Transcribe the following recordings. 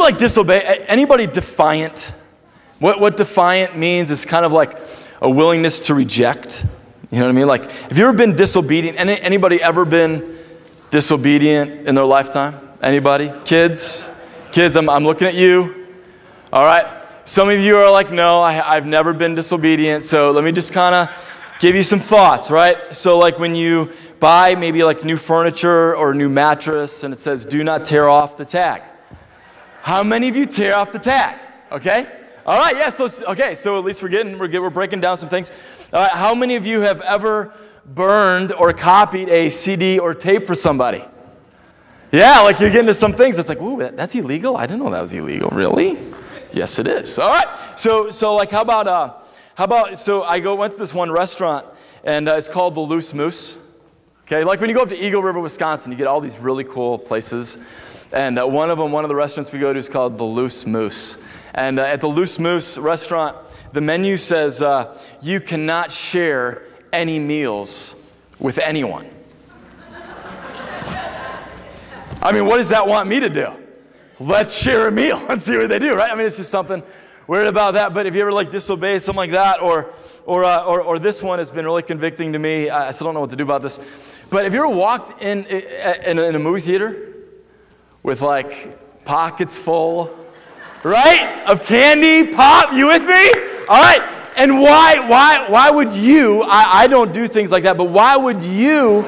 like disobey? Anybody defiant? What defiant means is kind of like a willingness to reject. You know what I mean? Like, have you ever been disobedient? Anybody ever been disobedient in their lifetime? Anybody? Kids, I'm looking at you. All right. Some of you are like, no, I've never been disobedient. So let me just kind of give you some thoughts, right? So like when you buy maybe like new furniture or a new mattress and it says, do not tear off the tag. How many of you tear off the tag? Okay. All right. Yeah. So at least we're breaking down some things. All right. How many of you have ever burned or copied a CD or tape for somebody? Yeah, like you're getting to some things. It's like, ooh, that's illegal? I didn't know that was illegal. Really? Yes, it is. All right. So like, how about, so I went to this one restaurant, and it's called the Loose Moose. Okay, like when you go up to Eagle River, Wisconsin, you get all these really cool places. And one of the restaurants we go to is called the Loose Moose. And at the Loose Moose restaurant, the menu says, you cannot share any meals with anyone. I mean, what does that want me to do? Let's share a meal and see what they do, right? I mean, it's just something weird about that. But if you ever like disobey something like that, or this one has been really convicting to me. I still don't know what to do about this. But have you ever walked in a movie theater with like pockets full, right, of candy, pop? You with me? All right. And why would you? I don't do things like that. But why would you?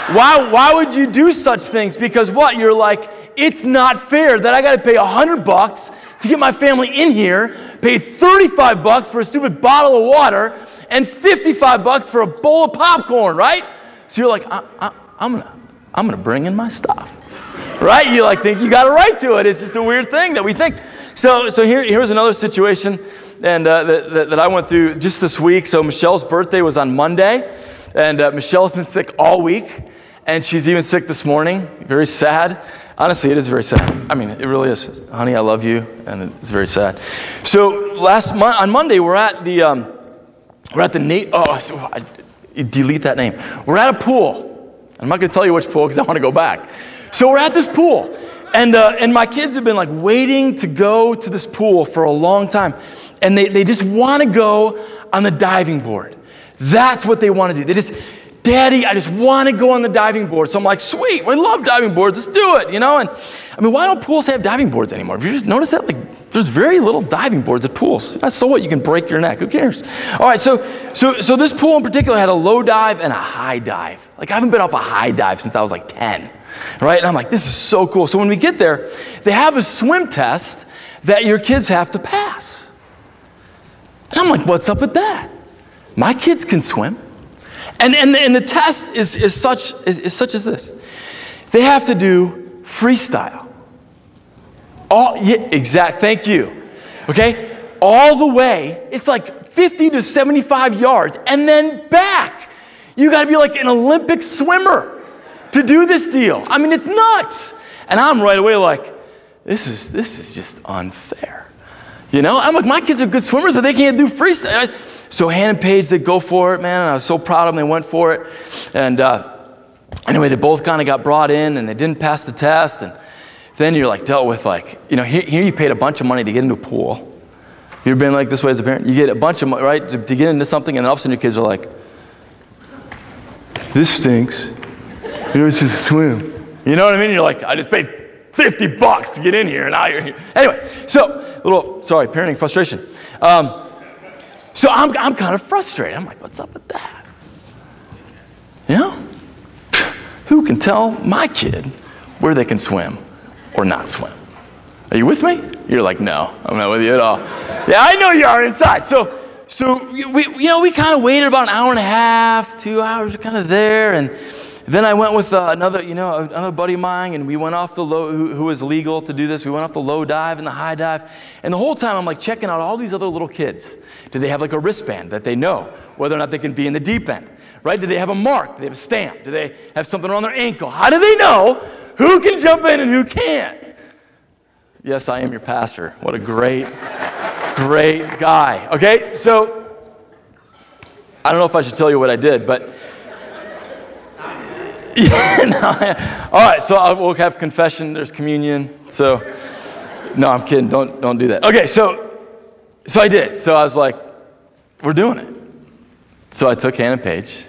Why would you do such things? Because what? You're like, it's not fair that I got to pay $100 to get my family in here, pay $35 for a stupid bottle of water, and $55 for a bowl of popcorn, right? So you're like, I'm gonna bring in my stuff, right? You like think you got a right to it. It's just a weird thing that we think. So here's another situation, and that I went through just this week. So Michelle's birthday was on Monday, and Michelle's been sick all week. And she's even sick this morning. Very sad. Honestly, it is very sad. I mean, it really is. Honey, I love you, and it's very sad. So on Monday, we're at the delete that name. We're at a pool. I'm not going to tell you which pool because I want to go back. So we're at this pool, and my kids have been like waiting to go to this pool for a long time, and they just want to go on the diving board. That's what they want to do. They just, Daddy, I just want to go on the diving board. So I'm like, sweet, we love diving boards. Let's do it, you know? And I mean, why don't pools have diving boards anymore? Have you just noticed that? Like, there's very little diving boards at pools. So what? You can break your neck. Who cares? All right, so this pool in particular had a low dive and a high dive. Like, I haven't been off a high dive since I was like 10, right? And I'm like, this is so cool. So when we get there, they have a swim test that your kids have to pass. And I'm like, what's up with that? My kids can swim. And the test is such as this. They have to do freestyle. Thank you. Okay? All the way, it's like 50 to 75 yards, and then back. You got to be like an Olympic swimmer to do this deal. I mean, it's nuts. And I'm right away like, this is just unfair. You know? I'm like, my kids are good swimmers, but they can't do freestyle. So Hannah and Paige, they go for it, man, and I was so proud of them. They went for it. And anyway, they both kind of got brought in, and they didn't pass the test. And then you're like dealt with like, you know, here you paid a bunch of money to get into a pool. You ever been like this way as a parent? You get a bunch of money, right, to get into something, and then all of a sudden your kids are like, this stinks. You know, it's just a swim. You know what I mean? You're like, I just paid $50 to get in here, and now you're here. Anyway, so parenting frustration. So I'm kind of frustrated. I'm like, what's up with that? You know? Who can tell my kid where they can swim or not swim? Are you with me? You're like, no, I'm not with you at all. Yeah, I know you are inside. So we kind of waited about an hour and a half, 2 hours, kind of there, and then I went with another buddy of mine, and we went off the low, who was legal to do this. We went off the low dive and the high dive, and the whole time I'm like checking out all these other little kids. Do they have like a wristband that they know whether or not they can be in the deep end, right? Do they have a mark? Do they have a stamp? Do they have something around their ankle? How do they know who can jump in and who can't? Yes, I am your pastor. What a great guy. Okay, so I don't know if I should tell you what I did, but all right, so we'll have confession, there's communion. So No, I'm kidding. Don't do that. Okay, so I did. So I was like, we're doing it. So I took Hannah and Paige.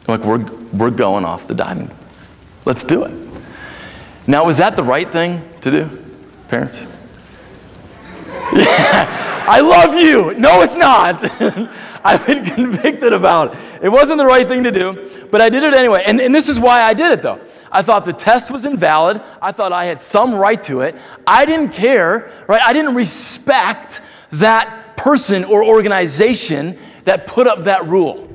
I'm like, we're going off the diving board. Let's do it. Now, was that the right thing to do, parents? Yeah, I love you. No, it's not. I've been convicted about it. It wasn't the right thing to do, but I did it anyway. And this is why I did it, though. I thought the test was invalid. I thought I had some right to it. I didn't care, right? I didn't respect that person or organization that put up that rule.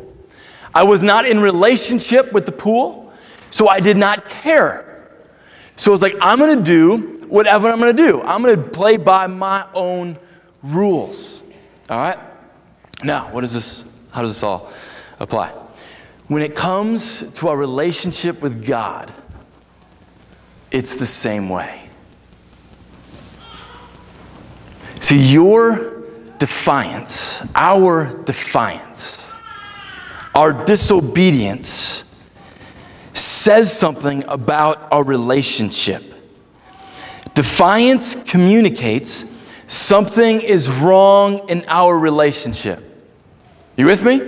I was not in relationship with the pool, so I did not care. So it was like, I'm going to do whatever I'm going to do. I'm going to play by my own rules. All right? Now, how does this all apply? When it comes to our relationship with God, it's the same way. See, your defiance, our defiance, our disobedience says something about our relationship. Defiance communicates something is wrong in our relationship. You with me?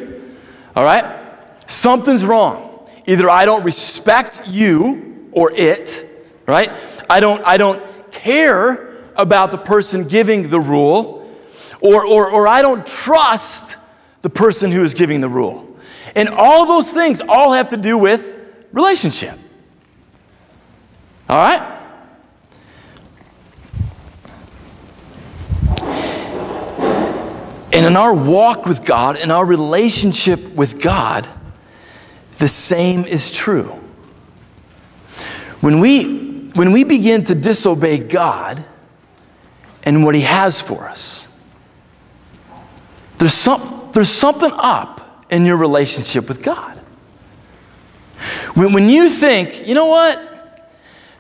All right? Something's wrong. Either I don't respect you or it, right? I don't care about the person giving the rule, or I don't trust the person who is giving the rule. And all those things all have to do with relationship. All right? And in our walk with God, in our relationship with God, the same is true. When we begin to disobey God and what He has for us, there's something up in your relationship with God. When you think, you know what,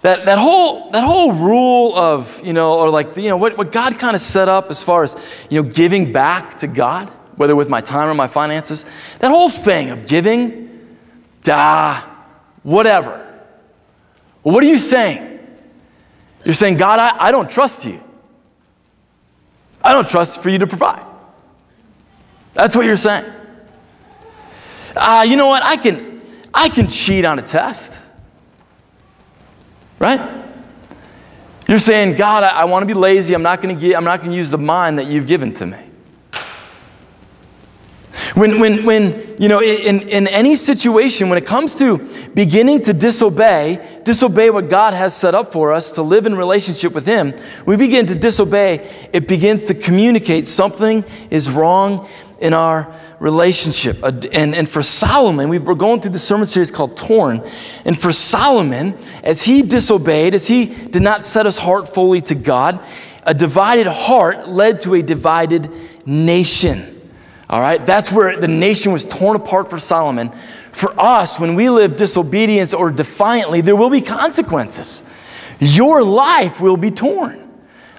that whole rule of, or like, what God kind of set up as far as, giving back to God, whether with my time or my finances, that whole thing of giving, whatever. Well, what are you saying? You're saying, God, I don't trust you. I don't trust for you to provide. That's what you're saying. You know what? I can cheat on a test. Right? You're saying, God, I want to be lazy. I'm not going to use the mind that you've given to me. When in any situation, when it comes to beginning to disobey what God has set up for us to live in relationship with Him, we begin to disobey, it begins to communicate something is wrong in our relationship. And for Solomon, we're going through the sermon series called Torn. And for Solomon, as he disobeyed, as he did not set his heart fully to God, a divided heart led to a divided nation. All right? That's where the nation was torn apart for Solomon. For us, when we live disobedience or defiantly, there will be consequences. Your life will be torn.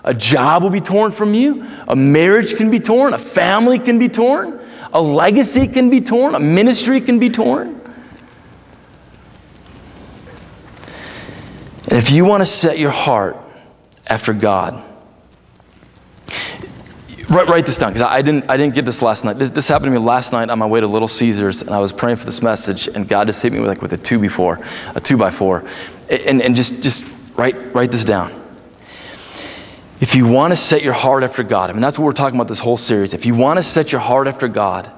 A job will be torn from you. A marriage can be torn. A family can be torn. A legacy can be torn. A ministry can be torn. And if you want to set your heart after God, write this down, because I didn't get this last night. This happened to me last night on my way to Little Caesars, and I was praying for this message, and God just hit me with a 2x4, and just write this down. If you want to set your heart after God, that's what we're talking about this whole series. If you want to set your heart after God,